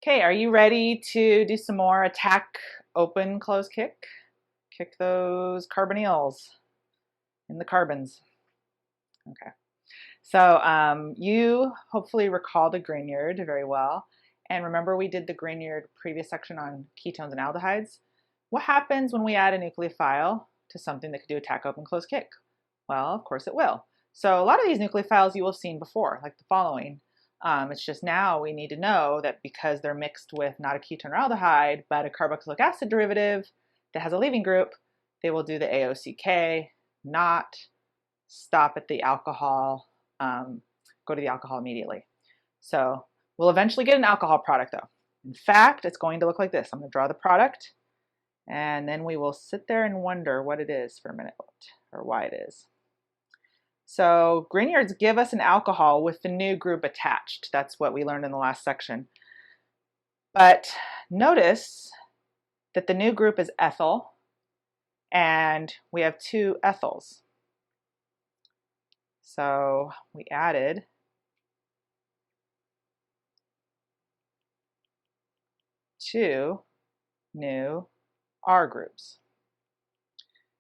Okay, are you ready to do some more attack, open, close, kick? Kick those carbonyls in the carbons. Okay. So you hopefully recall the Grignard very well. And remember we did the Grignard previous section on ketones and aldehydes? What happens when we add a nucleophile to something that could do attack, open, close, kick? Well, of course it will. So a lot of these nucleophiles you will have seen before, like the following. It's just now we need to know that because they're mixed with not a ketone or aldehyde, but a carboxylic acid derivative that has a leaving group, they will do the AOCK, not stop at the alcohol, go to the alcohol immediately. So we'll eventually get an alcohol product though. In fact, it's going to look like this. I'm going to draw the product and then we will sit there and wonder what it is for a minute or why it is. So Grignards give us an alcohol with the new group attached. That's what we learned in the last section. But notice that the new group is ethyl and we have two ethyls. So we added two new R groups.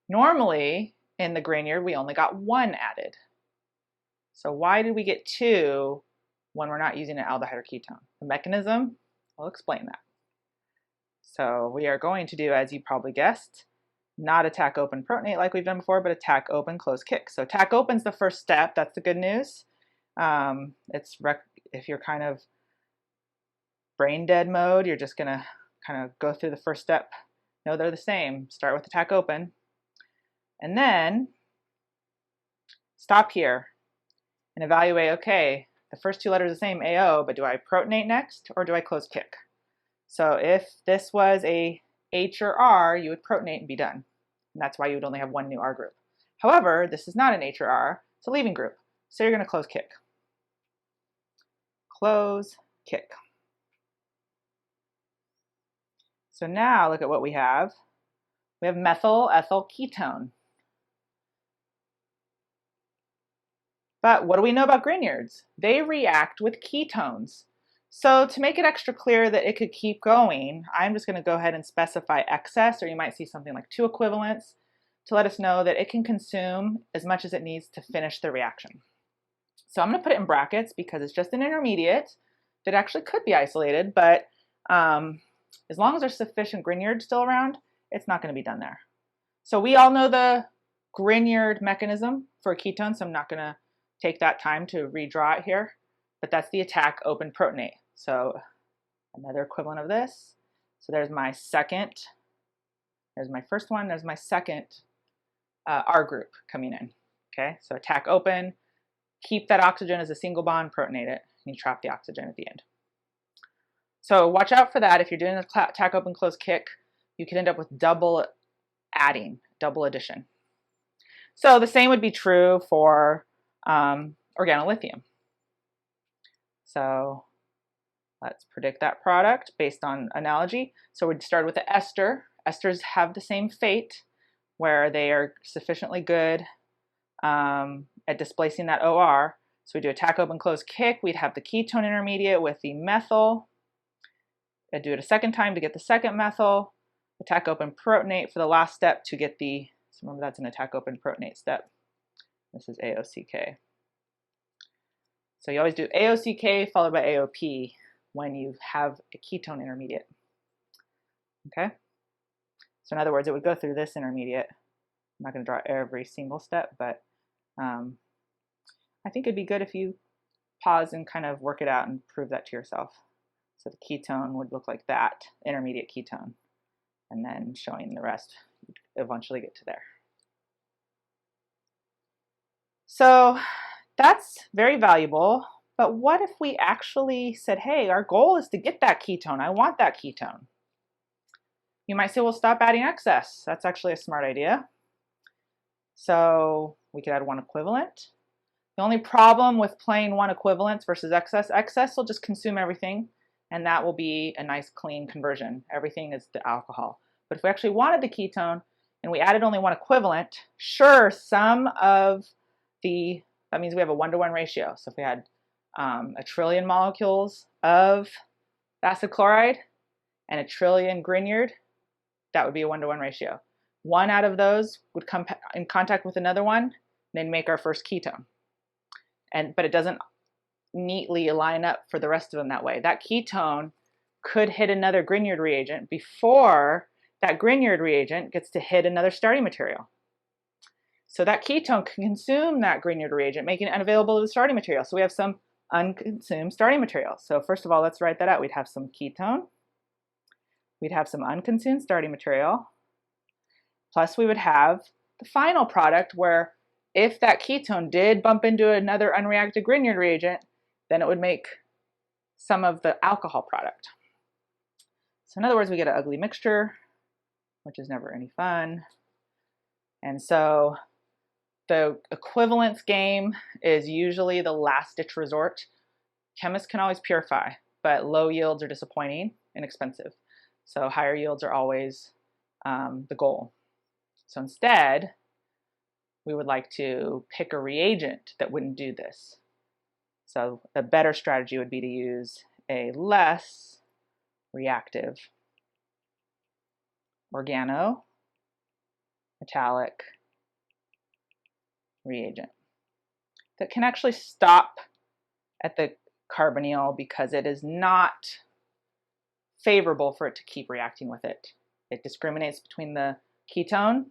Normally in the Grignard we only got one added. So why did we get two when we're not using an aldehyde or ketone? The mechanism, I'll explain that. So we are going to do, as you probably guessed, not attack open protonate like we've done before, but attack open close kick. So attack open is the first step. That's the good news. If you're kind of brain dead mode, you're just gonna kind of go through the first step. No, they're the same. Start with attack open, and then stop here and evaluate. Okay, the first two letters are the same, AO, but do I protonate next or do I close kick? So if this was a H or R, you would protonate and be done. And that's why you would only have one new R group. However, this is not an H or R, it's a leaving group. So you're going to close kick. Close kick. So now look at what we have. We have methyl ethyl ketone. But what do we know about Grignards? They react with ketones. So to make it extra clear that it could keep going, I'm just going to go ahead and specify excess, or you might see something like 2 equivalents, to let us know that it can consume as much as it needs to finish the reaction. So I'm going to put it in brackets because it's just an intermediate that actually could be isolated, but as long as there's sufficient Grignard still around, it's not going to be done there. So we all know the Grignard mechanism for a ketone, so I'm not going to take that time to redraw it here, but that's the attack open protonate. So another equivalent of this. So there's my second, there's my first one, there's my second R group coming in. Okay, so attack open, keep that oxygen as a single bond, protonate it, and you trap the oxygen at the end. So watch out for that. If you're doing an attack open close kick, you could end up with double adding, double addition. So the same would be true for organolithium. So let's predict that product based on analogy. So we'd start with the ester. Esters have the same fate where they are sufficiently good at displacing that OR. So we do attack open close kick. We'd have the ketone intermediate with the methyl. I'd do it a second time to get the second methyl. Attack open protonate for the last step to get the, so remember that's an attack open protonate step. This is AOCK. So you always do AOCK followed by AOP when you have a ketone intermediate. Okay? So in other words, it would go through this intermediate. I'm not going to draw every single step, but I think it'd be good if you pause and kind of work it out and prove that to yourself. So the ketone would look like that, intermediate ketone, and then showing the rest, you'd eventually get to there. So that's very valuable, but what if we actually said, hey, our goal is to get that ketone, I want that ketone. You might say, well, stop adding excess. That's actually a smart idea. So we could add 1 equivalent. The only problem with playing 1 equivalence versus excess will just consume everything, and that will be a nice clean conversion. Everything is the alcohol. But if we actually wanted the ketone and we added only 1 equivalent, sure, some of the, that means we have a 1-to-1 ratio. So if we had 1 trillion molecules of acid chloride and 1 trillion Grignard, that would be a 1-to-1 ratio. One out of those would come in contact with another one, and then make our first ketone. But it doesn't neatly line up for the rest of them that way. That ketone could hit another Grignard reagent before that Grignard reagent gets to hit another starting material. So that ketone can consume that Grignard reagent, making it unavailable to the starting material. So we have some unconsumed starting material. So first of all, let's write that out. We'd have some ketone. We'd have some unconsumed starting material. Plus we would have the final product where if that ketone did bump into another unreacted Grignard reagent, then it would make some of the alcohol product. So in other words, we get an ugly mixture, which is never any fun. And so the equivalence game is usually the last ditch resort. Chemists can always purify, but low yields are disappointing and expensive. So higher yields are always the goal. So instead, we would like to pick a reagent that wouldn't do this. So a better strategy would be to use a less reactive organometallic reagent that can actually stop at the carbonyl because it is not favorable for it to keep reacting with it. It discriminates between the ketone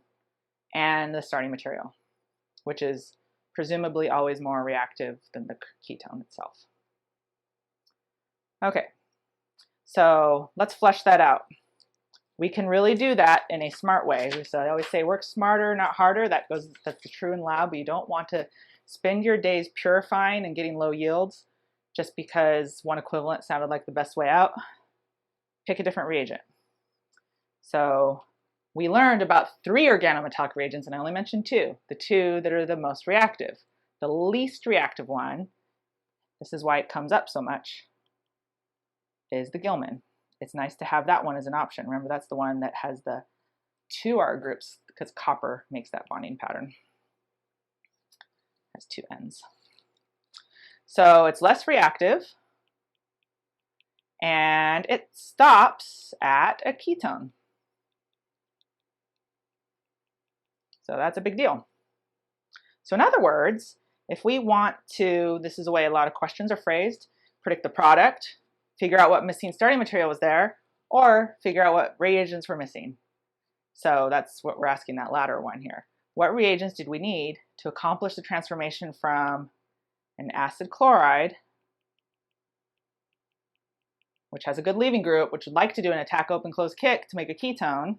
and the starting material, which is presumably always more reactive than the ketone itself. Okay, so let's flesh that out. We can really do that in a smart way. So I always say work smarter, not harder. That's true in lab, but you don't want to spend your days purifying and getting low yields just because one equivalent sounded like the best way out. Pick a different reagent. So we learned about 3 organometallic reagents, and I only mentioned 2, the 2 that are the most reactive. The least reactive one, this is why it comes up so much, is the Gilman. It's nice to have that one as an option. Remember, that's the one that has the 2 R groups because copper makes that bonding pattern. It has 2 ends. So it's less reactive, and it stops at a ketone. So that's a big deal. So in other words, if we want to, this is the way a lot of questions are phrased, predict the product, figure out what missing starting material was there, or figure out what reagents were missing. So that's what we're asking that latter one here. What reagents did we need to accomplish the transformation from an acid chloride, which has a good leaving group, which would like to do an attack open close kick to make a ketone,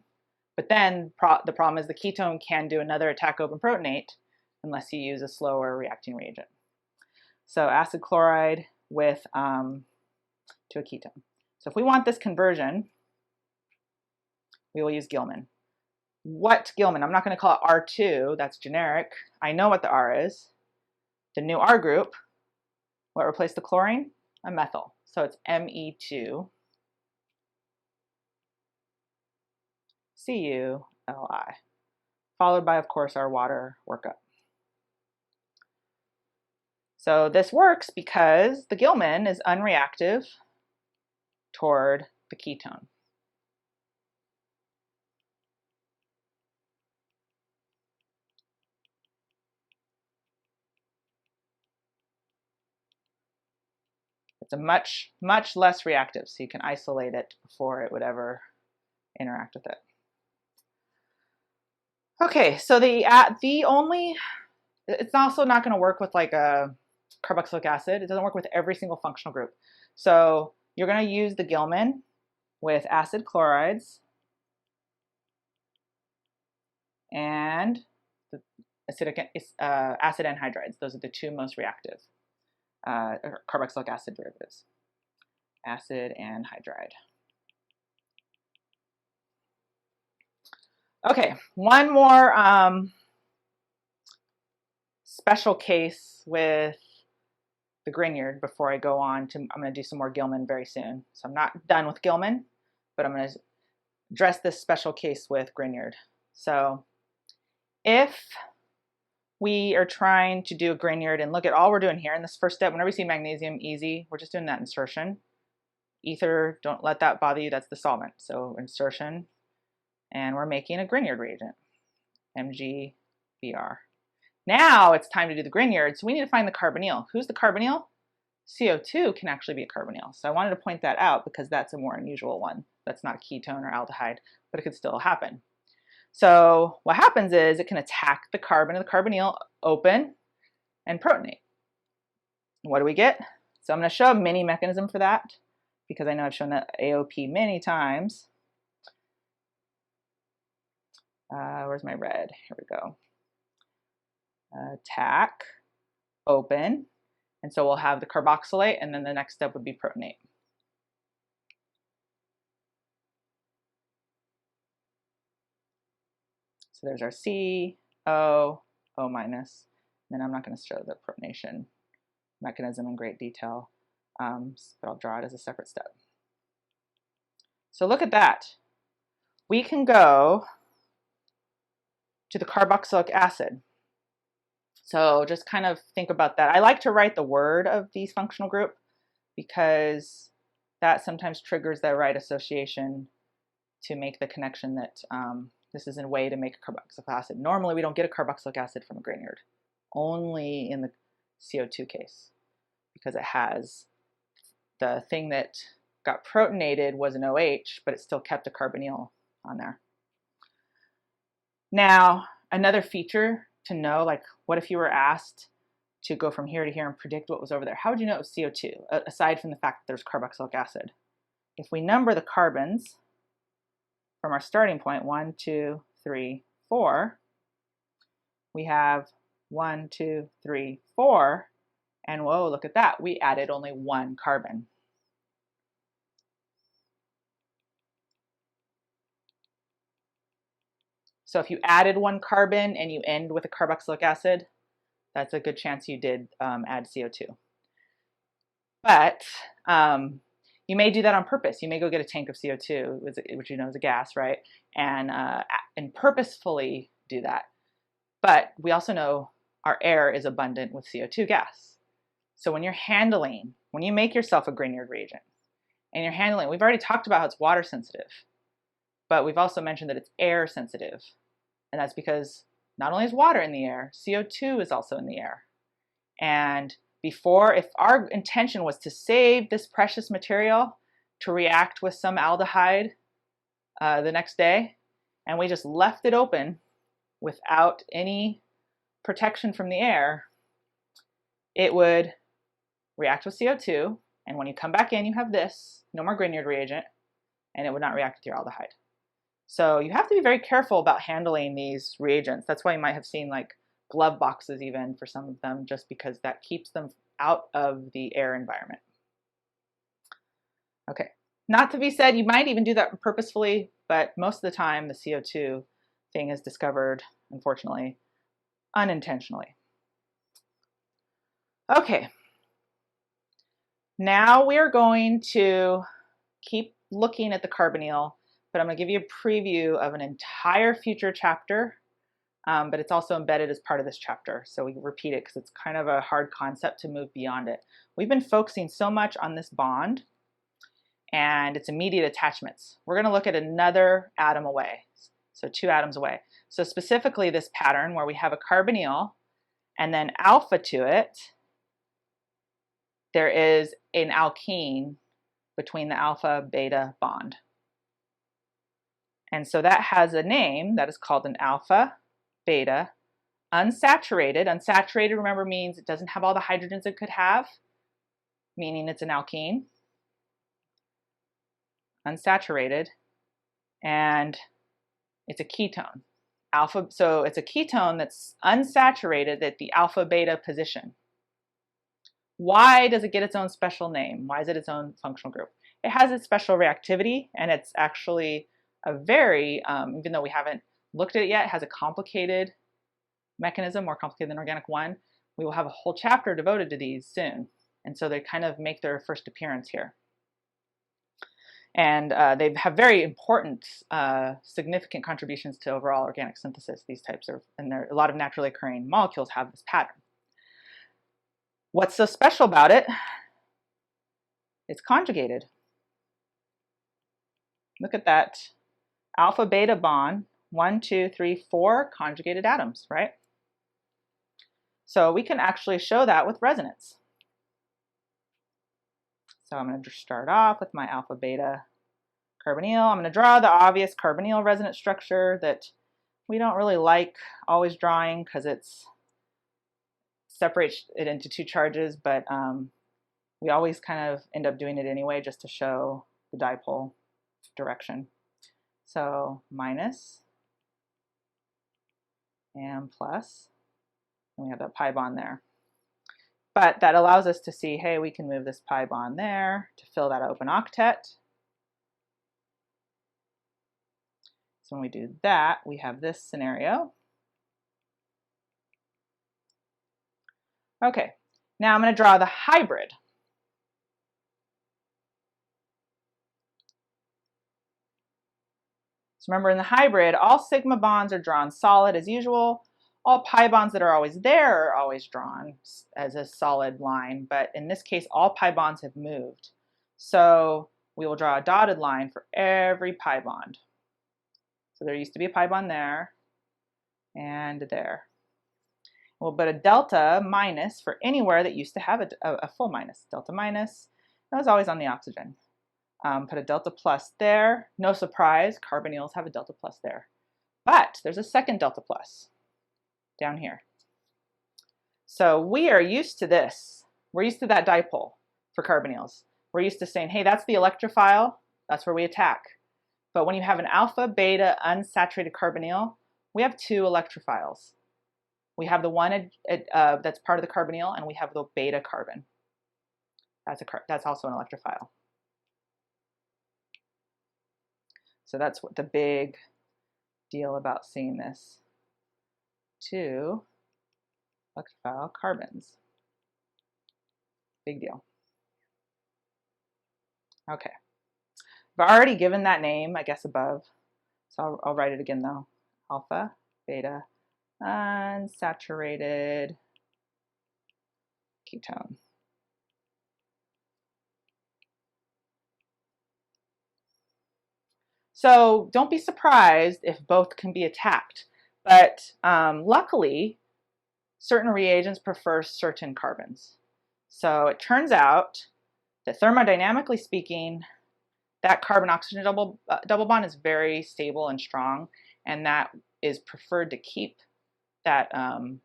but then the problem is the ketone can do another attack open protonate unless you use a slower reacting reagent. So acid chloride with to a ketone. So if we want this conversion, we will use Gilman. What Gilman? I'm not going to call it R2, that's generic. I know what the R is. The new R group, what replaced the chlorine? A methyl. So it's Me2 Cu-Li, followed by, of course, our water workup. So this works because the Gilman is unreactive toward the ketone. It's a much less reactive, so you can isolate it before it would ever interact with it. Okay, so it's also not going to work with like a carboxylic acid. It doesn't work with every single functional group. So you're going to use the Gilman with acid chlorides and the acid anhydrides. Those are the 2 most reactive carboxylic acid derivatives. Acid anhydride. Okay, one more special case with the Grignard before I go on to, I'm going to do some more Gilman very soon. So I'm not done with Gilman, but I'm going to address this special case with Grignard. So if we are trying to do a Grignard and look at all we're doing here in this first step, whenever we see magnesium, easy, we're just doing that insertion. Ether, don't let that bother you, that's the solvent. So insertion, and we're making a Grignard reagent, MgBr. Now it's time to do the Grignard, so we need to find the carbonyl. Who's the carbonyl? CO2 can actually be a carbonyl. So I wanted to point that out because that's a more unusual one. That's not a ketone or aldehyde, but it could still happen. So what happens is it can attack the carbon of the carbonyl, open, and protonate. What do we get? So I'm going to show a mini mechanism for that because I know I've shown that AOP many times. Where's my red? Here we go. Attack, open, and so we'll have the carboxylate, and then the next step would be protonate. So there's our C, O, O minus. Then I'm not going to show the protonation mechanism in great detail, but I'll draw it as a separate step. So look at that. We can go to the carboxylic acid. So just kind of think about that. I like to write the word of these functional group because that sometimes triggers the right association to make the connection that this is a way to make a carboxylic acid. Normally we don't get a carboxylic acid from a Grignard, only in the CO2 case, because it has the thing that got protonated was an OH, but it still kept a carbonyl on there. Now, another feature to know, like what if you were asked to go from here to here and predict what was over there? How would you know it was CO2, aside from the fact that there's carboxylic acid? If we number the carbons from our starting point, 1, 2, 3, 4, we have 1, 2, 3, 4, and whoa, look at that, we added only one carbon. So if you added one carbon and you end with a carboxylic acid, that's a good chance you did add CO2. But you may do that on purpose. You may go get a tank of CO2, which you know is a gas, right? And purposefully do that. But we also know our air is abundant with CO2 gas. So when you're handling, when you make yourself a Grignard reagent, and you're handling, we've already talked about how it's water sensitive, but we've also mentioned that it's air sensitive. And that's because not only is water in the air, CO2 is also in the air. And before, if our intention was to save this precious material to react with some aldehyde the next day, and we just left it open without any protection from the air, it would react with CO2, and when you come back in, you have this, no more Grignard reagent, and it would not react with your aldehyde. So you have to be very careful about handling these reagents. That's why you might have seen like glove boxes even for some of them, just because that keeps them out of the air environment. Okay, not to be said, you might even do that purposefully, but most of the time the CO2 thing is discovered, unfortunately, unintentionally. Okay, now we are going to keep looking at the carbonyl, but I'm going to give you a preview of an entire future chapter, but it's also embedded as part of this chapter. So we repeat it because it's kind of a hard concept to move beyond it. We've been focusing so much on this bond and its immediate attachments. We're going to look at another atom away, so 2 atoms away. So specifically this pattern where we have a carbonyl and then alpha to it, there is an alkene between the alpha-beta bond. And so that has a name that is called an alpha-beta unsaturated. Unsaturated, remember, means it doesn't have all the hydrogens it could have, meaning it's an alkene. Unsaturated, and it's a ketone. So it's a ketone that's unsaturated at the alpha-beta position. Why does it get its own special name? Why is it its own functional group? It has its special reactivity, and it's actually a very, even though we haven't looked at it yet, it has a complicated mechanism, more complicated than organic 1. We will have a whole chapter devoted to these soon. And so they kind of make their first appearance here. And they have very important, significant contributions to overall organic synthesis. These types are, and there, a lot of naturally occurring molecules have this pattern. What's so special about it? It's conjugated. Look at that alpha beta bond, 1, 2, 3, 4 conjugated atoms, right? So we can actually show that with resonance. So I'm going to start off with my alpha beta carbonyl. I'm going to draw the obvious carbonyl resonance structure that we don't really like always drawing because it separates it into two charges, but we always kind of end up doing it anyway just to show the dipole direction. So minus and plus, and we have that pi bond there. But that allows us to see, hey, we can move this pi bond there to fill that open octet. So when we do that, we have this scenario. Okay, now I'm going to draw the hybrid. So remember, in the hybrid, all sigma bonds are drawn solid as usual. All pi bonds that are always there are always drawn as a solid line, but in this case, all pi bonds have moved. So we will draw a dotted line for every pi bond. So there used to be a pi bond there and there. We'll put a delta minus for anywhere that used to have a full minus. Delta minus, that was always on the oxygen. Put a delta plus there. No surprise, carbonyls have a delta plus there. But there's a second delta plus down here. So we are used to this. We're used to that dipole for carbonyls. We're used to saying, hey, that's the electrophile. That's where we attack. But when you have an alpha, beta, unsaturated carbonyl, we have two electrophiles. We have the one that's part of the carbonyl, and we have the beta carbon. That's also an electrophile. So that's what the big deal about seeing this. Two electrophile carbons. Big deal. Okay. I've already given that name, I guess, above. So I'll write it again, though. Alpha, beta, unsaturated ketone. So don't be surprised if both can be attacked. But luckily, certain reagents prefer certain carbons. So it turns out that thermodynamically speaking, that carbon-oxygen double bond is very stable and strong, and that is preferred to keep that,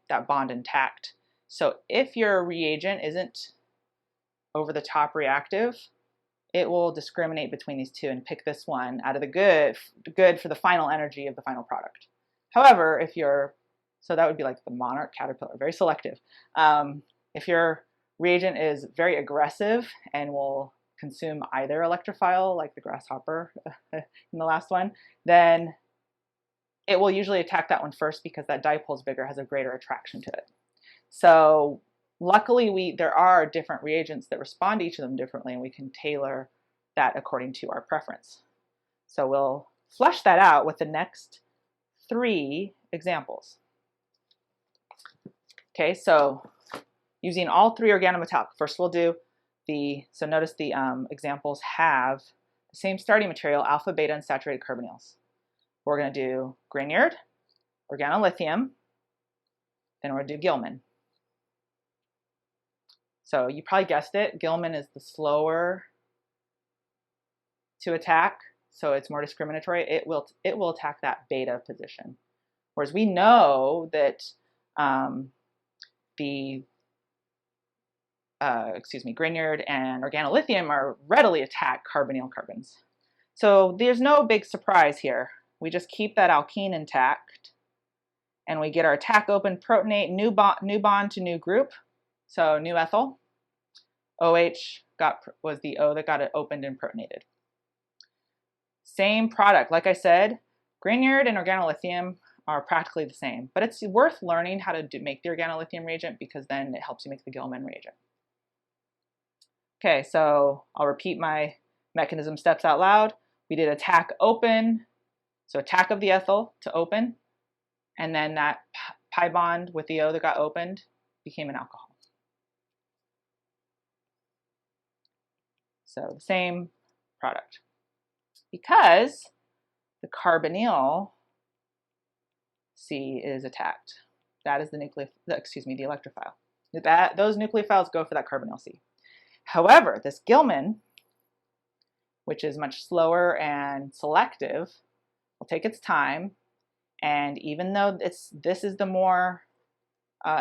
that bond intact. So if your reagent isn't over-the-top reactive, it will discriminate between these two and pick this one out of the good for the final energy of the final product. However, if you're, so that would be like the monarch caterpillar, very selective. If your reagent is very aggressive and will consume either electrophile, like the grasshopper in the last one, then it will usually attack that one first because that dipole is bigger, has a greater attraction to it. So luckily, there are different reagents that respond to each of them differently, and we can tailor that according to our preference. So we'll flesh that out with the next 3 examples. Okay, so using all 3 organometallic. First we'll do so notice the examples have the same starting material, alpha, beta, and saturated carbonyls. We're going to do Grignard, organolithium, then we're going to do Gilman. So you probably guessed it, Gilman is the slower to attack, so it's more discriminatory. It will attack that beta position. Whereas we know that Grignard and organolithium are readily attack carbonyl carbons. So there's no big surprise here. We just keep that alkene intact, and we get our attack open protonate, new bond to new group, so new ethyl. OH was the O that got it opened and protonated. Same product. Like I said, Grignard and organolithium are practically the same, but it's worth learning how to make the organolithium reagent because then it helps you make the Gilman reagent. Okay, so I'll repeat my mechanism steps out loud. We did attack open, so attack of the ethyl to open, and then that pi bond with the O that got opened became an alcohol. So the same product. because the carbonyl C is attacked. That is the electrophile. Those nucleophiles go for that carbonyl C. However, this Gilman, which is much slower and selective, will take its time, and even though this is the more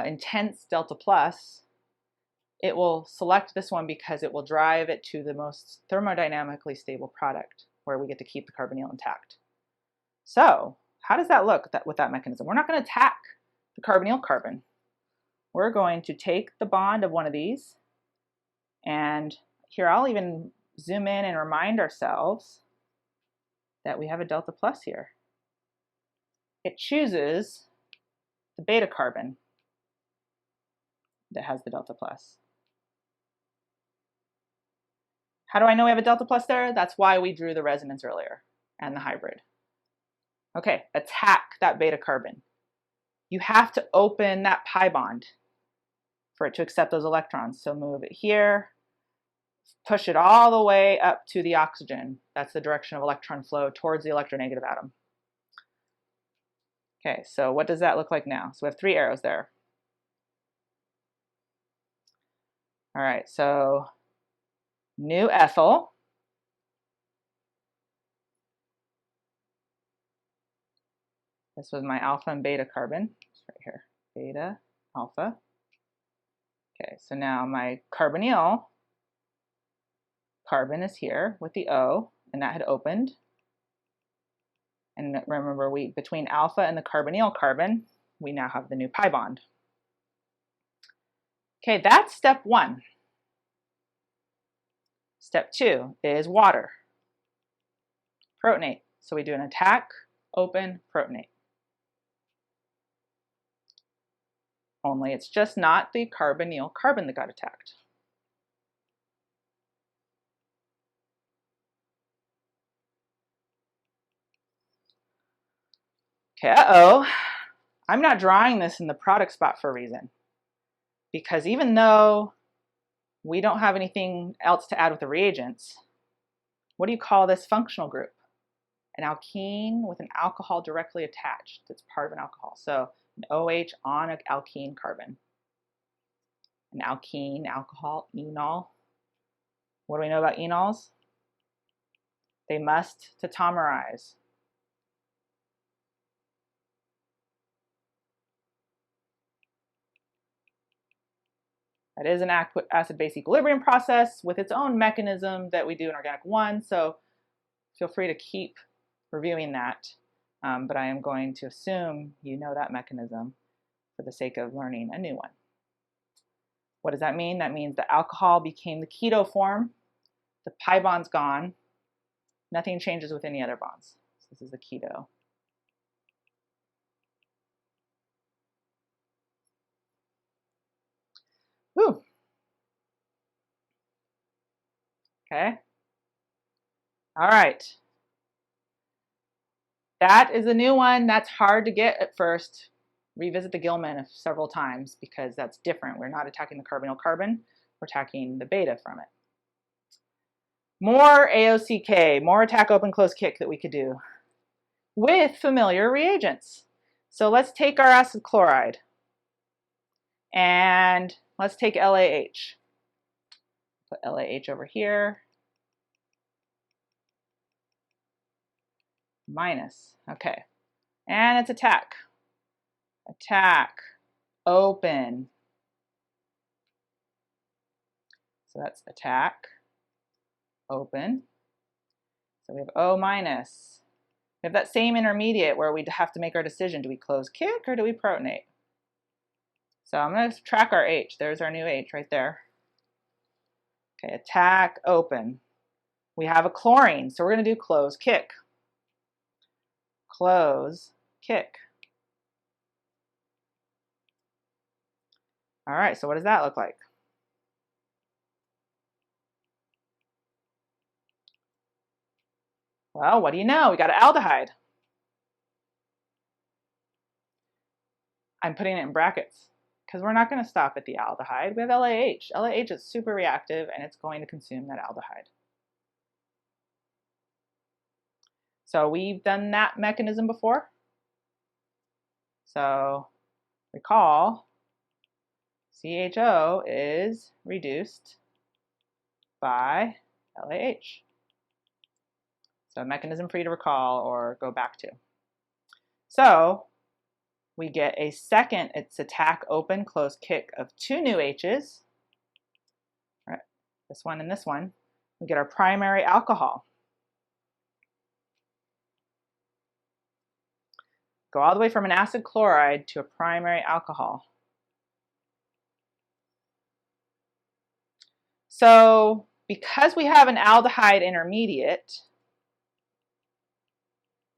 intense delta plus, it will select this one because it will drive it to the most thermodynamically stable product where we get to keep the carbonyl intact. So how does that look with that mechanism? We're not going to attack the carbonyl carbon. We're going to take the bond of one of these, and here I'll even zoom in and remind ourselves that we have a delta plus here. It chooses the beta carbon that has the delta plus. How do I know we have a delta plus there? That's why we drew the resonance earlier and the hybrid. Okay, attack that beta carbon. You have to open that pi bond for it to accept those electrons. So move it here, push it all the way up to the oxygen. That's the direction of electron flow towards the electronegative atom. Okay, so what does that look like now? So we have 3 arrows there. All right, so new ethyl. This was my alpha and beta carbon. It's right here, beta, alpha. Okay, so now my carbonyl carbon is here with the O, and that had opened. And remember, between alpha and the carbonyl carbon, we now have the new pi bond. Okay, that's step 1. Step 2 is water. Protonate. So we do an attack, open, protonate. Only it's just not the carbonyl carbon that got attacked. Okay, I'm not drawing this in the product spot for a reason. Because even though we don't have anything else to add with the reagents, what do you call this functional group? An alkene with an alcohol directly attached that's part of an alcohol. So an OH on an alkene carbon. An alkene, alcohol, enol. What do we know about enols? They must tautomerize. That is an acid-base equilibrium process with its own mechanism that we do in Organic 1, so feel free to keep reviewing that, but I am going to assume you know that mechanism for the sake of learning a new one. What does that mean? That means the alcohol became the keto form, the pi bond's gone, nothing changes with any other bonds. So this is the keto. Whew. Okay. All right. That is a new one. That's hard to get at first. Revisit the Gilman several times because that's different. We're not attacking the carbonyl carbon. We're attacking the beta from it. More AOCK, more attack open close kick that we could do with familiar reagents. So let's take our acid chloride and let's take LAH. Put LAH over here. Minus. Okay. And it's attack. Attack. Open. So that's attack. Open. So we have O minus. We have that same intermediate where we have to make our decision. Do we close kick or do we protonate? So I'm going to track our H. There's our new H right there. Okay, attack, open. We have a chlorine, so we're going to do close kick. Close kick. All right, so what does that look like? Well, what do you know? We got an aldehyde. I'm putting it in brackets because we're not going to stop at the aldehyde. We have LAH. LAH is super reactive and it's going to consume that aldehyde. So we've done that mechanism before. So recall, CHO is reduced by LAH. So a mechanism for you to recall or go back to. So we get a second, it's attack open close kick of 2 new H's. All right, this one and this one. We get our primary alcohol. Go all the way from an acid chloride to a primary alcohol. So because we have an aldehyde intermediate,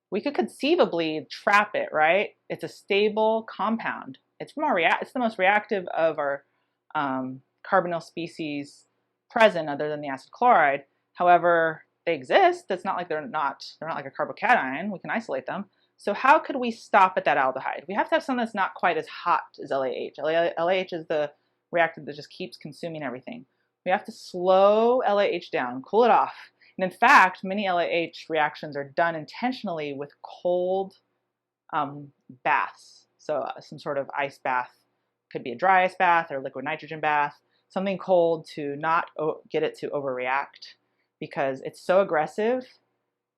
we could conceivably trap it, right? It's a stable compound. It's the most reactive of our carbonyl species present other than the acid chloride. However, they exist. It's not like they're not like a carbocation. We can isolate them. So how could we stop at that aldehyde? We have to have something that's not quite as hot as LAH. LAH is the reactant that just keeps consuming everything. We have to slow LAH down, cool it off. And in fact, many LAH reactions are done intentionally with cold baths. So some sort of ice bath, could be a dry ice bath or liquid nitrogen bath, something cold to not get it to overreact, because it's so aggressive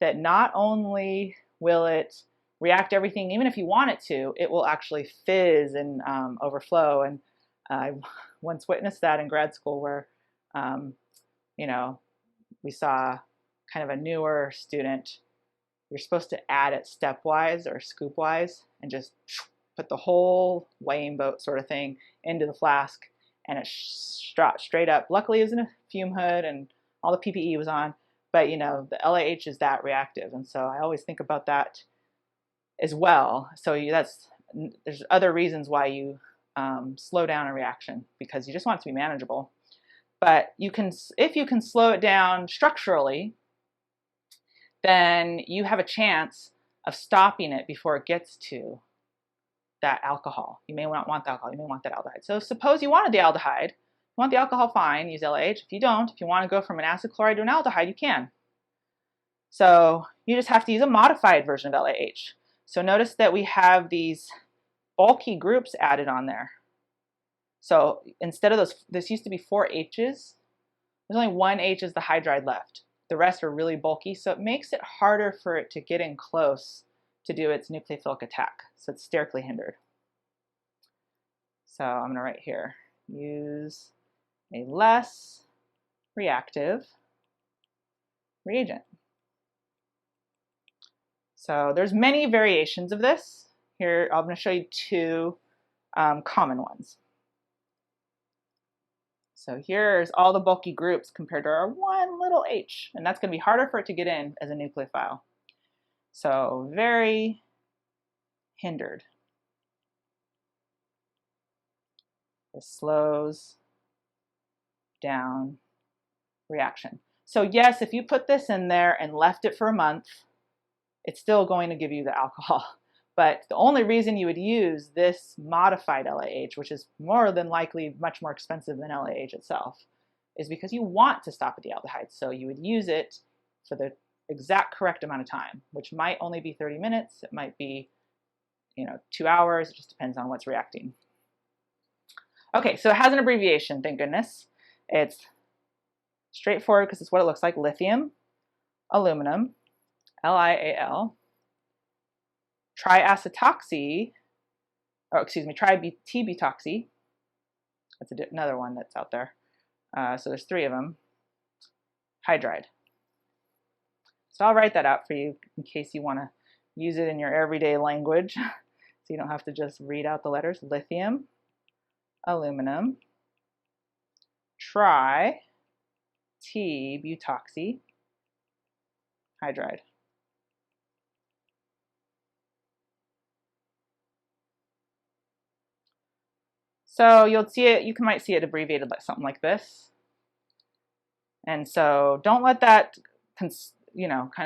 that not only will it react everything, even if you want it to, it will actually fizz and overflow. And I once witnessed that in grad school where, you know, we saw kind of a newer student. You're supposed to add it stepwise or scoopwise and just put the whole weighing boat sort of thing into the flask, and it straight up. Luckily, it was in a fume hood and all the PPE was on, but you know, the LAH is that reactive, and so I always think about that as well. So there's other reasons why you slow down a reaction, because you just want it to be manageable. But you can, if you can slow it down structurally, then you have a chance of stopping it before it gets to that alcohol. You may not want the alcohol, you may want that aldehyde. So suppose you wanted the aldehyde, you want the alcohol, fine, use LAH. If you don't, if you want to go from an acid chloride to an aldehyde, you can. So you just have to use a modified version of LAH. So notice that we have these bulky groups added on there. So instead of this used to be 4 H's, there's only 1 H is the hydride left. The rest are really bulky, so it makes it harder for it to get in close to do its nucleophilic attack. So it's sterically hindered. So I'm going to write here, use a less reactive reagent. So there's many variations of this. Here I'm going to show you 2 common ones. So here's all the bulky groups compared to our 1 little H, and that's going to be harder for it to get in as a nucleophile. So very hindered. This slows down reaction. So yes, if you put this in there and left it for a month, it's still going to give you the alcohol. But the only reason you would use this modified LAH, which is more than likely much more expensive than LAH itself, is because you want to stop at the aldehyde. So you would use it for the exact correct amount of time, which might only be 30 minutes. It might be, 2 hours. It just depends on what's reacting. Okay, so it has an abbreviation, thank goodness. It's straightforward because it's what it looks like: lithium, aluminum, LiAl, triacetoxy, tri-T-butoxy. That's another one that's out there. So there's 3 of them. Hydride. So I'll write that out for you in case you want to use it in your everyday language, so you don't have to just read out the letters. Lithium, aluminum, tri-T-butoxy, hydride. So you'll see it, you might see it abbreviated like something like this. And so don't let that, kind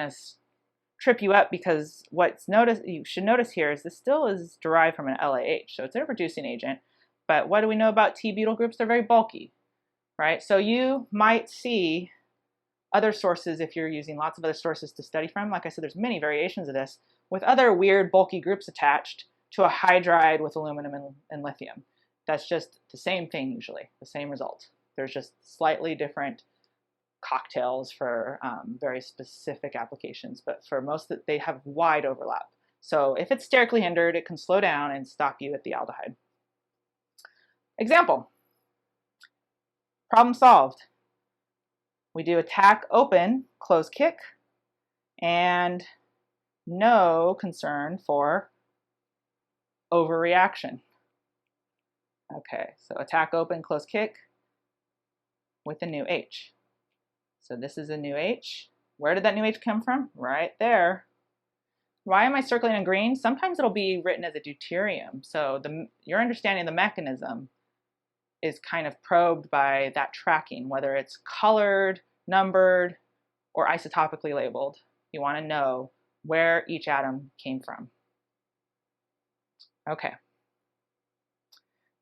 of trip you up, because you should notice here is this still is derived from an LAH. So it's a reducing agent. But what do we know about T-butyl groups? They're very bulky, right? So you might see other sources, if you're using lots of other sources to study from, like I said, there's many variations of this, with other weird bulky groups attached to a hydride with aluminum and lithium. That's just the same thing usually, the same result. There's just slightly different cocktails for very specific applications, but for most, they have wide overlap. So if it's sterically hindered, it can slow down and stop you at the aldehyde. Example, problem solved. We do attack open, close kick, and no concern for overreaction. Okay, so attack open, close kick with a new H. So this is a new H. Where did that new H come from? Right there. Why am I circling in green? Sometimes it'll be written as a deuterium. So your understanding of the mechanism is kind of probed by that tracking, whether it's colored, numbered, or isotopically labeled. You want to know where each atom came from. Okay.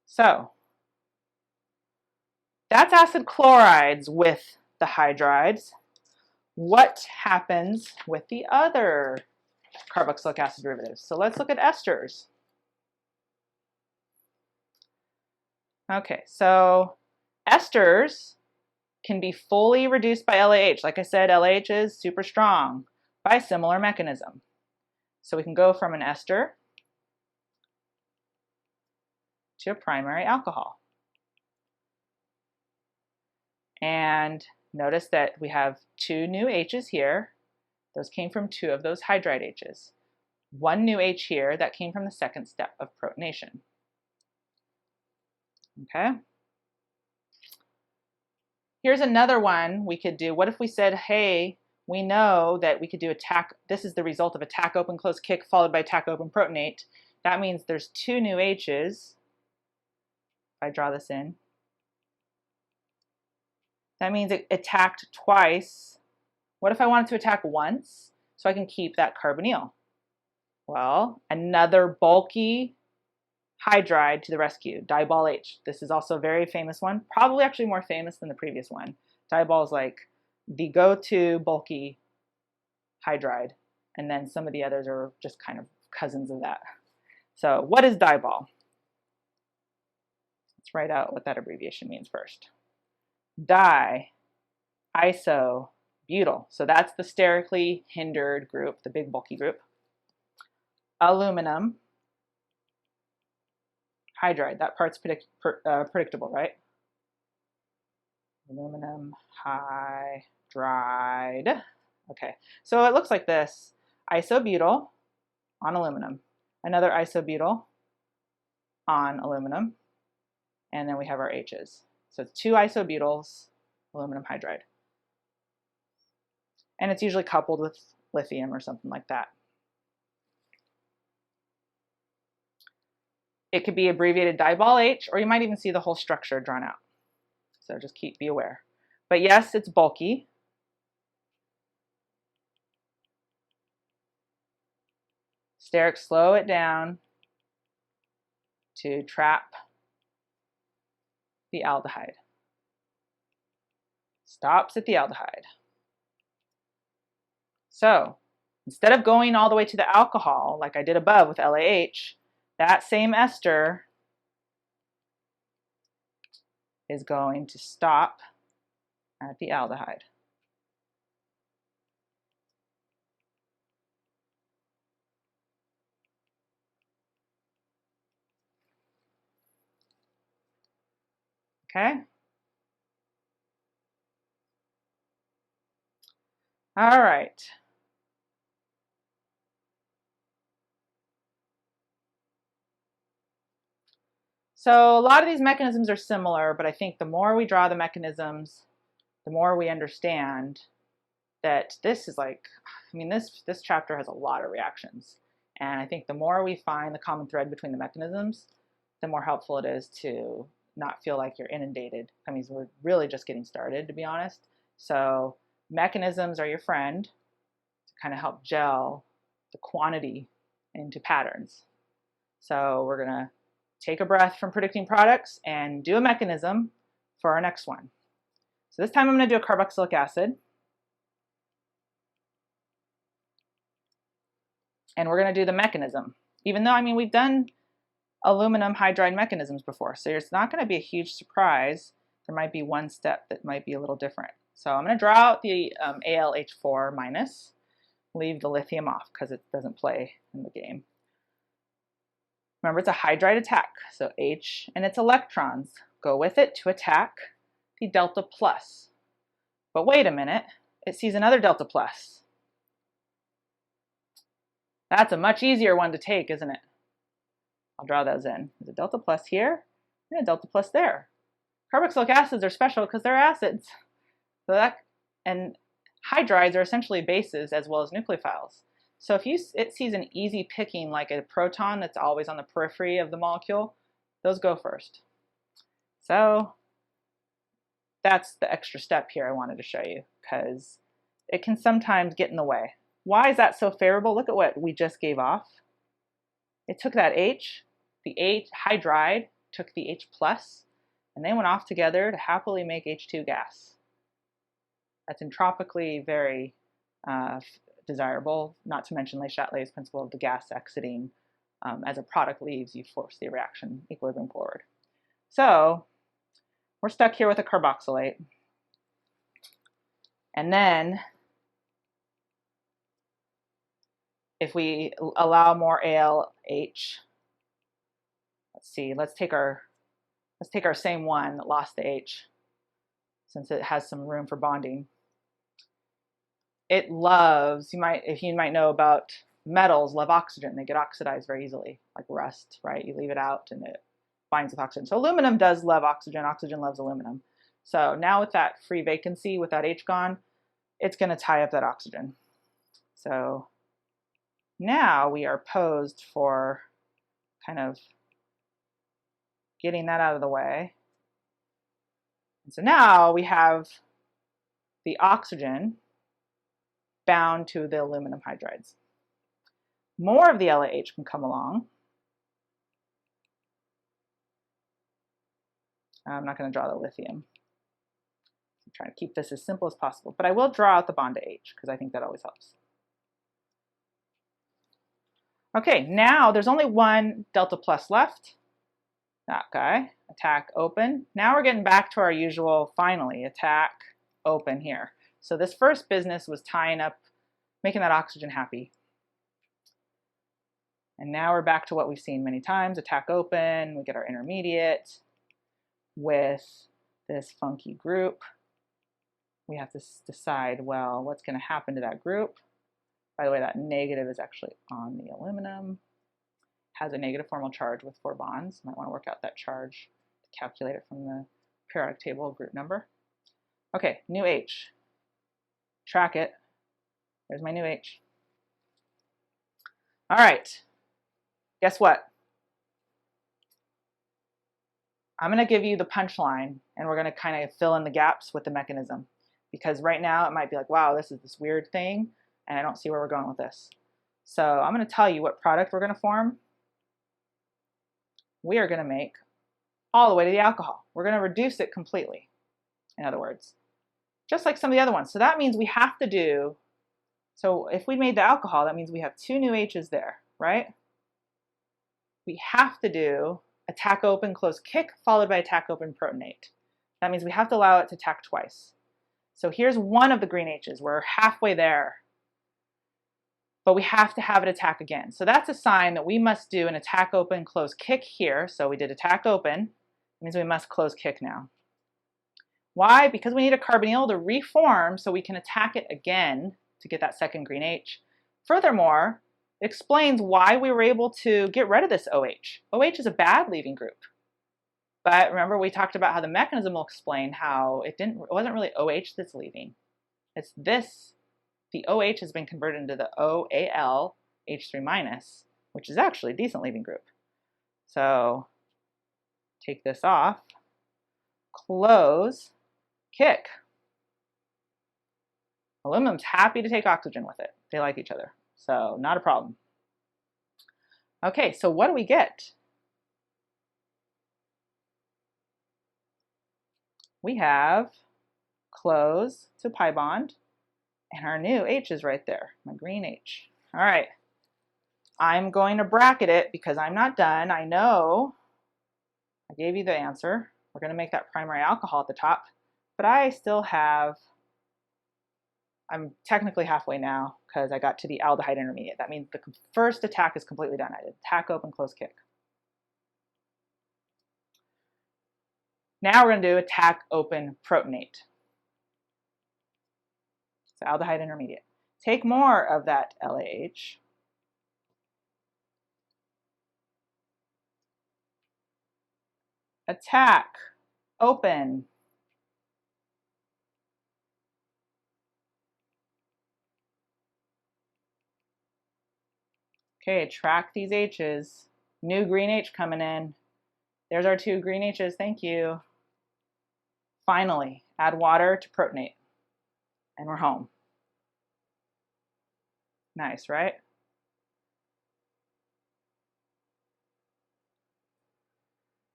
So that's acid chlorides with the hydrides. What happens with the other carboxylic acid derivatives? So let's look at esters. Okay, so esters can be fully reduced by LAH. Like I said, LAH is super strong by a similar mechanism. So we can go from an ester to a primary alcohol. And notice that we have two new H's here. Those came from two of those hydride H's. One new H here that came from the second step of protonation. Okay. Here's another one we could do. What if we said, hey, we know that we could do attack. This is the result of attack open close kick followed by attack open protonate. That means there's two new H's. If I draw this in, that means it attacked twice. What if I wanted to attack once so I can keep that carbonyl? Well, another bulky hydride to the rescue, Dibol H. This is also a very famous one, probably actually more famous than the previous one. Dibol is like the go-to bulky hydride, and then some of the others are just kind of cousins of that. So what is Dibol? Let's write out what that abbreviation means first. Di, iso, butyl. So that's the sterically hindered group, the big bulky group. Aluminum hydride. That part's predictable, right? Aluminum hydride. Okay, so it looks like this. Isobutyl on aluminum. Another isobutyl on aluminum. And then we have our H's. So it's two isobutyls, aluminum hydride. And it's usually coupled with lithium or something like that. It could be abbreviated Dibol H, or you might even see the whole structure drawn out. So just be aware. But yes, it's bulky. Steric, slow it down to trap the aldehyde. Stops at the aldehyde. So instead of going all the way to the alcohol, like I did above with LAH, that same ester is going to stop at the aldehyde. Okay? All right. So a lot of these mechanisms are similar, but I think the more we draw the mechanisms, the more we understand that this is like, I mean, this chapter has a lot of reactions. And I think the more we find the common thread between the mechanisms, the more helpful it is to not feel like you're inundated. I mean, we're really just getting started, to be honest. So mechanisms are your friend to kind of help gel the quantity into patterns. So we're going to take a breath from predicting products and do a mechanism for our next one. So this time I'm going to do a carboxylic acid. And we're going to do the mechanism. Even though, I mean, we've done aluminum hydride mechanisms before, so it's not going to be a huge surprise. There might be one step that might be a little different. So I'm going to draw out the AlH4 minus, leave the lithium off because it doesn't play in the game. Remember, it's a hydride attack, so H and its electrons go with it to attack the delta plus. But wait a minute, it sees another delta plus. That's a much easier one to take, isn't it? I'll draw those in. There's a delta plus here and a delta plus there. Carboxylic acids are special because they're acids. So and hydrides are essentially bases as well as nucleophiles. So if it sees an easy picking like a proton that's always on the periphery of the molecule, those go first. So that's the extra step here I wanted to show you because it can sometimes get in the way. Why is that so favorable? Look at what we just gave off. It took that H, the H hydride took the H plus, and they went off together to happily make H2 gas. That's entropically very desirable, not to mention Le Chatelier's principle of the gas exiting. As a product leaves, you force the reaction equilibrium forward. So we're stuck here with a carboxylate. And then if we allow more AlH, let's see, let's take our same one that lost the H, since it has some room for bonding. It loves, you might know about metals, love oxygen. They get oxidized very easily, like rust, right? You leave it out and it binds with oxygen. So aluminum does love oxygen. Oxygen loves aluminum. So now with that free vacancy, with that H gone, it's going to tie up that oxygen. So now we are posed for kind of getting that out of the way. And so now we have the oxygen bound to the aluminum hydrides. More of the LAH can come along. I'm not going to draw the lithium. I'm trying to keep this as simple as possible, but I will draw out the bond to H because I think that always helps. Okay, now there's only one delta plus left. That guy, attack open. Now we're getting back to our usual, finally, attack open here. So this first business was tying up, making that oxygen happy. And now we're back to what we've seen many times, attack open, we get our intermediate with this funky group. We have to decide, well, what's going to happen to that group? By the way, that negative is actually on the aluminum. Has a negative formal charge with 4 bonds. Might want to work out that charge to calculate it from the periodic table group number. Okay, new H. Track it. There's my new H. All right. Guess what? I'm going to give you the punchline, and we're going to kind of fill in the gaps with the mechanism. Because right now it might be like, wow, this is this weird thing, and I don't see where we're going with this. So I'm going to tell you what product we're going to form. We are going to make all the way to the alcohol. We're going to reduce it completely, in other words, just like some of the other ones. So that means we have to do, so if we made the alcohol, that means we have 2 new H's there, right? We have to do attack open, close kick, followed by attack open protonate. That means we have to allow it to attack twice. So here's one of the green H's. We're halfway there. But we have to have it attack again. So that's a sign that we must do an attack open, close kick here. So we did attack open. It means we must close kick now. Why? Because we need a carbonyl to reform so we can attack it again to get that second green H. Furthermore, it explains why we were able to get rid of this OH. OH is a bad leaving group. But remember, we talked about how the mechanism will explain how it wasn't really OH that's leaving. It's this. The OH has been converted into the OAl H3-, which is actually a decent leaving group. So take this off, close, kick. Aluminum's happy to take oxygen with it. They like each other, so not a problem. Okay, so what do we get? We have close to pi bond. And our new H is right there, my green H. All right, I'm going to bracket it because I'm not done. I know I gave you the answer. We're going to make that primary alcohol at the top, but I still have, I'm technically halfway now because I got to the aldehyde intermediate. That means the first attack is completely done. I did attack, open, close, kick. Now we're going to do attack, open, protonate. So aldehyde intermediate. Take more of that LAH. Attack, open. Okay, track these H's. New green H coming in. There's our 2 green H's, thank you. Finally, add water to protonate. And we're home. Nice, right?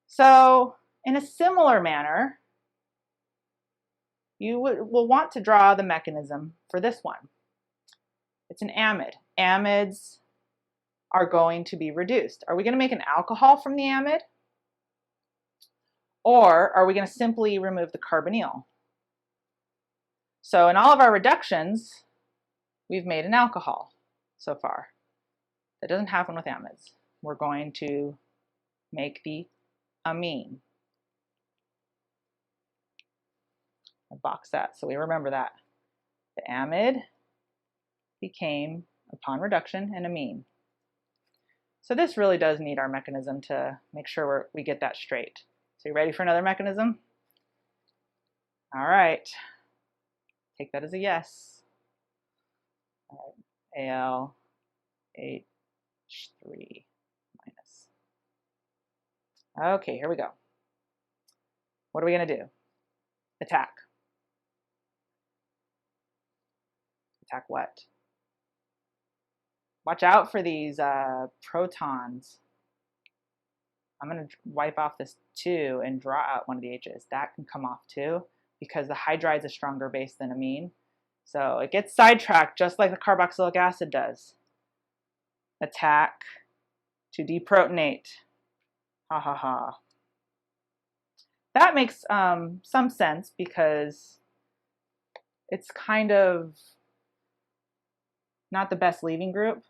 So, in a similar manner, you will want to draw the mechanism for this one. It's an amide. Amides are going to be reduced. Are we going to make an alcohol from the amide? Or are we going to simply remove the carbonyl? So in all of our reductions, we've made an alcohol so far. That doesn't happen with amides. We're going to make the amine. I box that so we remember that. The amide became, upon reduction, an amine. So this really does need our mechanism to make sure we get that straight. So you ready for another mechanism? All right. Take that as a yes. All right. AlH3 minus. Okay, here we go. What are we going to do? Attack. Attack what? Watch out for these protons. I'm going to wipe off this 2 and draw out one of the H's. That can come off too because the hydride is a stronger base than amine. So it gets sidetracked just like the carboxylic acid does. Attack to deprotonate. Ha ha ha. That makes some sense because it's kind of not the best leaving group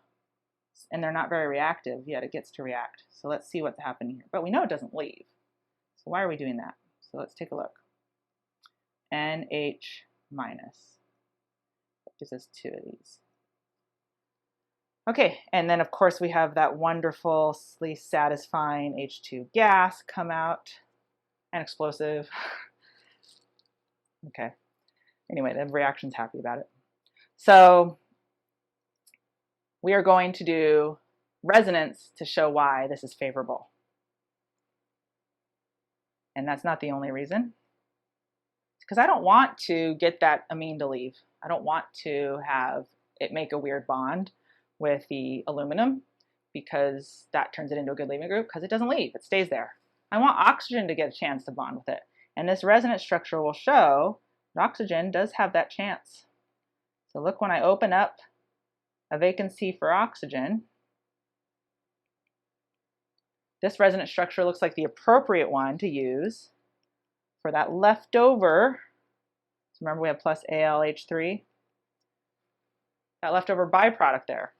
and they're not very reactive, yet it gets to react. So let's see what's happening here. But we know it doesn't leave. So why are we doing that? So let's take a look. NH minus. That gives us 2 of these. Okay, and then of course we have that wonderfully satisfying H2 gas come out. And explosive. Okay. Anyway, the reaction's happy about it. So we are going to do resonance to show why this is favorable. And that's not the only reason. Because I don't want to get that amine to leave. I don't want to have it make a weird bond with the aluminum because that turns it into a good leaving group because it doesn't leave, it stays there. I want oxygen to get a chance to bond with it. And this resonance structure will show that oxygen does have that chance. So look, when I open up a vacancy for oxygen, this resonance structure looks like the appropriate one to use for that leftover. So remember we have plus AlH3. That leftover byproduct there.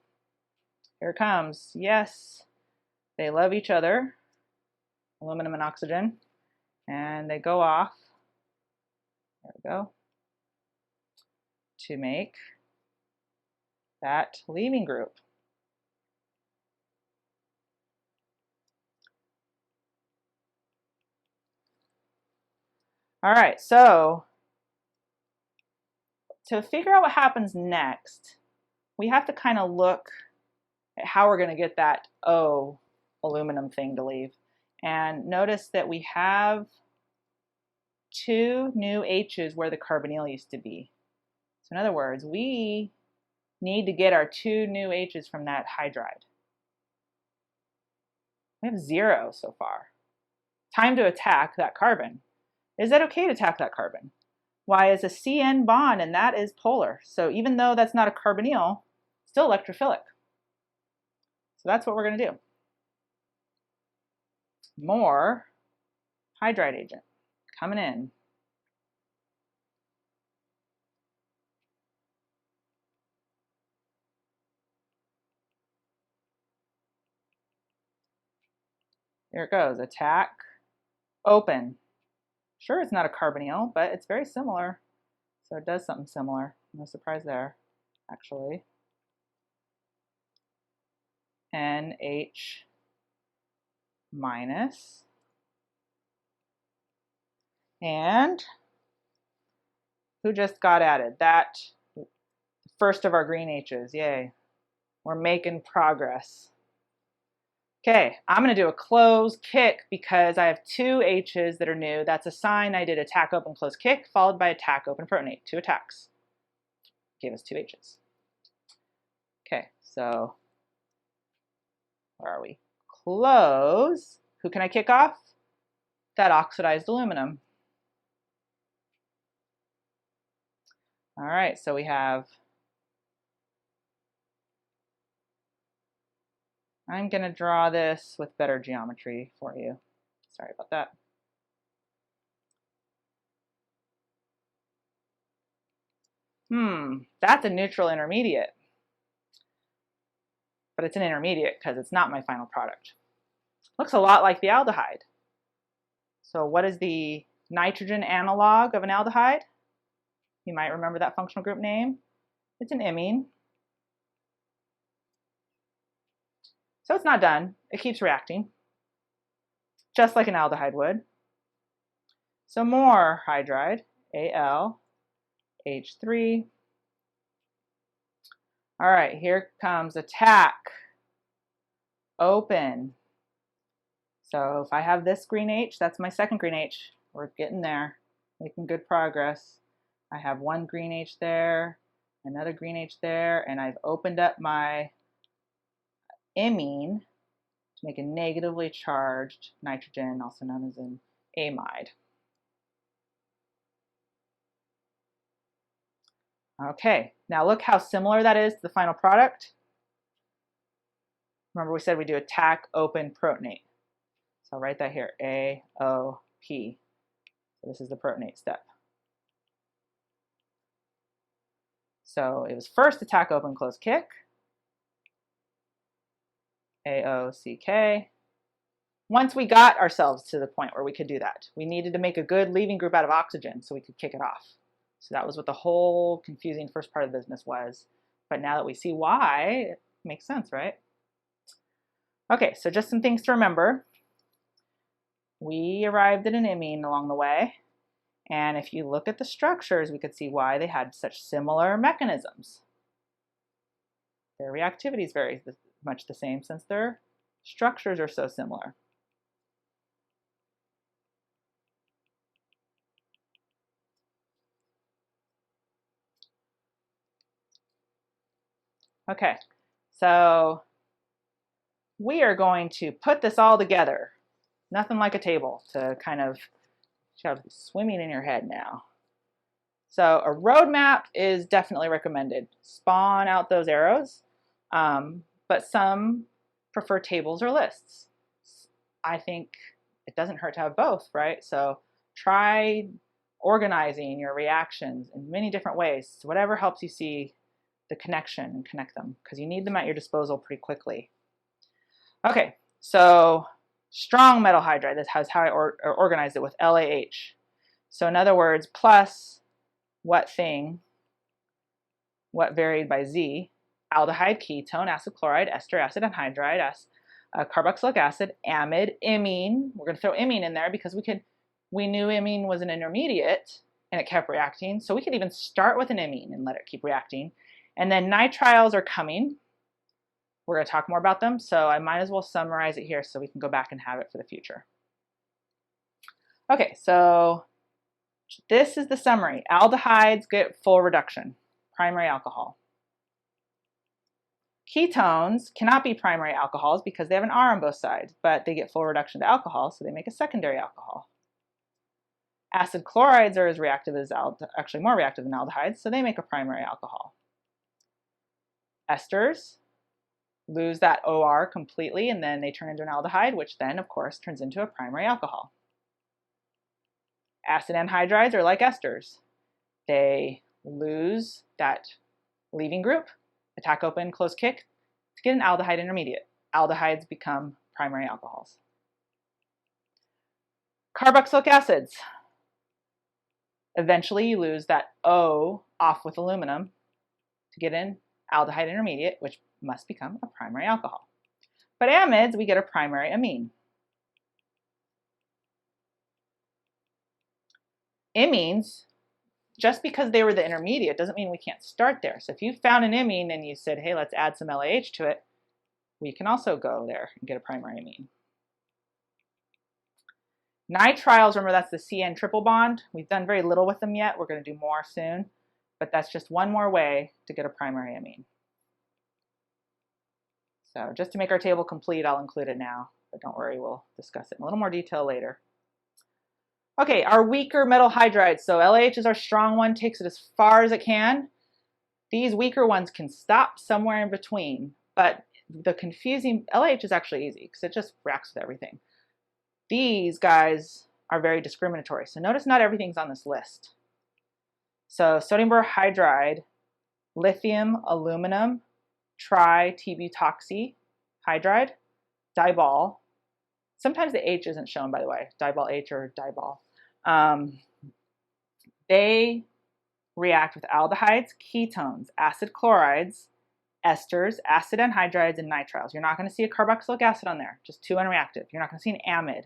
Here it comes. Yes, they love each other. Aluminum and oxygen, and they go off, there we go, to make that leaving group. All right, so to figure out what happens next, we have to kind of look at how we're going to get that O aluminum thing to leave. And notice that we have 2 new H's where the carbonyl used to be. So in other words, we need to get our 2 new H's from that hydride. We have 0 so far. Time to attack that carbon. Is that okay to attack that carbon? Why, it's a CN bond and that is polar. So even though that's not a carbonyl, still electrophilic. So that's what we're going to do. More hydride agent coming in. There it goes. Attack, open. Sure, it's not a carbonyl, but it's very similar. So it does something similar. No surprise there, actually. NH minus. And who just got added? That first of our green H's. Yay. We're making progress. Okay, I'm going to do a close kick because I have two H's that are new. That's a sign I did attack, open, close kick, followed by attack, open, protonate. 2 attacks. Gave us 2 H's. Okay, so where are we? Close. Who can I kick off? That oxidized aluminum. All right, so we have, I'm going to draw this with better geometry for you. Sorry about that. That's a neutral intermediate. But it's an intermediate because it's not my final product. Looks a lot like the aldehyde. So what is the nitrogen analog of an aldehyde? You might remember that functional group name. It's an imine. So it's not done. It keeps reacting, just like an aldehyde would. So more hydride, AlH3. All right, here comes attack, open. So if I have this green H, that's my second green H. We're getting there, making good progress. I have one green H there, another green H there, and I've opened up my imine to make a negatively charged nitrogen, also known as an amide. Okay, now look how similar that is to the final product. Remember we said we do attack, open, protonate. So I'll write that here, AOP. So this is the protonate step. So it was first attack, open, close kick, AOCK. Once we got ourselves to the point where we could do that, we needed to make a good leaving group out of oxygen so we could kick it off. So that was what the whole confusing first part of the business was. But now that we see why, it makes sense, right? Okay, so just some things to remember. We arrived at an imine along the way. And if you look at the structures, we could see why they had such similar mechanisms. Their reactivity is very much the same since their structures are so similar. Okay, so we are going to put this all together. Nothing like a table to kind of shove swimming in your head now. So a roadmap is definitely recommended. Spawn out those arrows, but some prefer tables or lists. I think it doesn't hurt to have both, right? So try organizing your reactions in many different ways. So whatever helps you see the connection and connect them, because you need them at your disposal pretty quickly. Okay, so strong metal hydride, this is how I organized it with LAH. So in other words, plus what thing, what varied by Z, aldehyde, ketone, acid chloride, ester, acid anhydride, carboxylic acid, amide, imine. We're going to throw imine in there because we knew imine was an intermediate and it kept reacting. So we could even start with an imine and let it keep reacting. And then nitriles are coming. We're going to talk more about them, so I might as well summarize it here so we can go back and have it for the future. Okay, so this is the summary. Aldehydes get full reduction, primary alcohol. Ketones cannot be primary alcohols because they have an R on both sides, but they get full reduction to alcohol, so they make a secondary alcohol. Acid chlorides are as reactive as actually more reactive than aldehydes, so they make a primary alcohol. Esters lose that OR completely, and then they turn into an aldehyde, which then, of course, turns into a primary alcohol. Acid anhydrides are like esters. They lose that leaving group, attack open, close kick, to get an aldehyde intermediate. Aldehydes become primary alcohols. Carboxylic acids. Eventually you lose that O off with aluminum to get an aldehyde intermediate, which must become a primary alcohol. But amides, we get a primary amine. Imines, just because they were the intermediate doesn't mean we can't start there. So if you found an imine and you said, hey, let's add some LAH to it, we can also go there and get a primary amine. Nitriles, remember that's the CN triple bond. We've done very little with them yet. We're going to do more soon. But that's just one more way to get a primary amine. So just to make our table complete, I'll include it now. But don't worry, we'll discuss it in a little more detail later. Okay, our weaker metal hydrides. So LAH is our strong one, takes it as far as it can. These weaker ones can stop somewhere in between. But the confusing, LAH is actually easy because it just reacts with everything. These guys are very discriminatory. So notice not everything's on this list. So sodium borohydride, lithium, aluminum, tri-T-butoxy hydride, dibol. Sometimes the H isn't shown, by the way, dibol H or dibol. They react with aldehydes, ketones, acid chlorides, esters, acid anhydrides, and nitriles. You're not going to see a carboxylic acid on there, just two unreactive. You're not going to see an amide,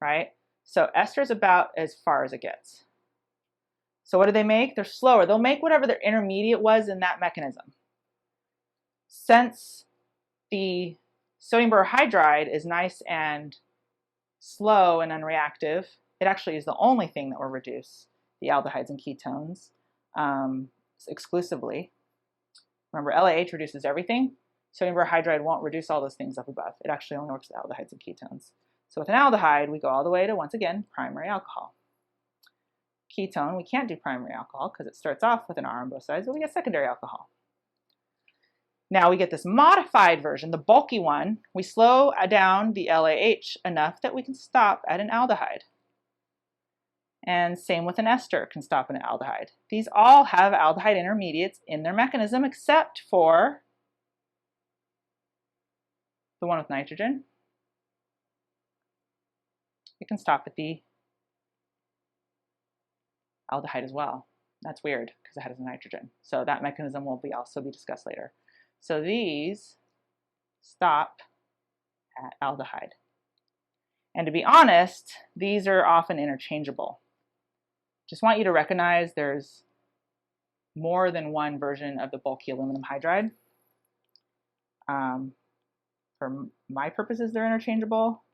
right? So ester is about as far as it gets. So what do they make? They're slower. They'll make whatever their intermediate was in that mechanism. Since the sodium borohydride is nice and slow and unreactive, it actually is the only thing that will reduce the aldehydes and ketones exclusively. Remember, LAH reduces everything. Sodium borohydride won't reduce all those things up above. It actually only works with aldehydes and ketones. So with an aldehyde, we go all the way to, once again, primary alcohol. Ketone, we can't do primary alcohol because it starts off with an R on both sides, but we get secondary alcohol. Now we get this modified version, the bulky one. We slow down the LAH enough that we can stop at an aldehyde. And same with an ester, can stop at an aldehyde. These all have aldehyde intermediates in their mechanism except for the one with nitrogen. It can stop at the aldehyde as well. That's weird because it has a nitrogen. So that mechanism will also be discussed later. So these stop at aldehyde. And to be honest, these are often interchangeable. Just want you to recognize there's more than one version of the bulky aluminum hydride. For my purposes, they're interchangeable.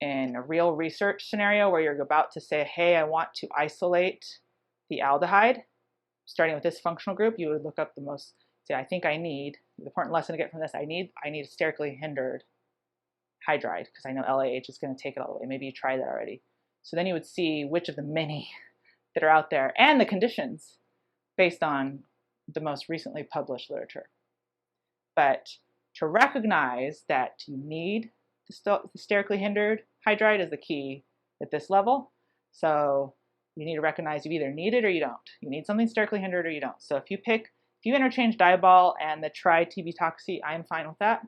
In a real research scenario where you're about to say, hey, I want to isolate the aldehyde, starting with this functional group, you would look up the most, say, I think I need, the important lesson to get from this, I need a sterically hindered hydride, because I know LAH is going to take it all the way. Maybe you tried that already. So then you would see which of the many that are out there and the conditions based on the most recently published literature. But to recognize that you need the sterically hindered hydride is the key at this level. So you need to recognize you either need it or you don't. You need something sterically hindered or you don't. So if you interchange dibol and the tri-T-butoxy, I'm fine with that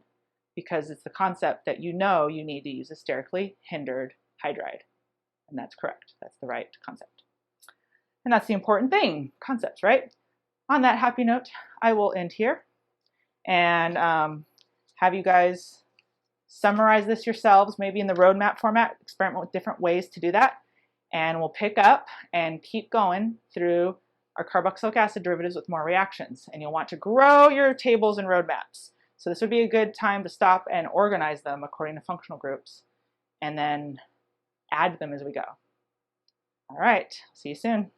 because it's the concept that you know you need to use a sterically hindered hydride. And that's correct. That's the right concept. And that's the important thing, concepts, right? On that happy note, I will end here and have you guys summarize this yourselves, maybe in the roadmap format, experiment with different ways to do that. And we'll pick up and keep going through our carboxylic acid derivatives with more reactions. And you'll want to grow your tables and roadmaps. So this would be a good time to stop and organize them according to functional groups and then add them as we go. All right, see you soon.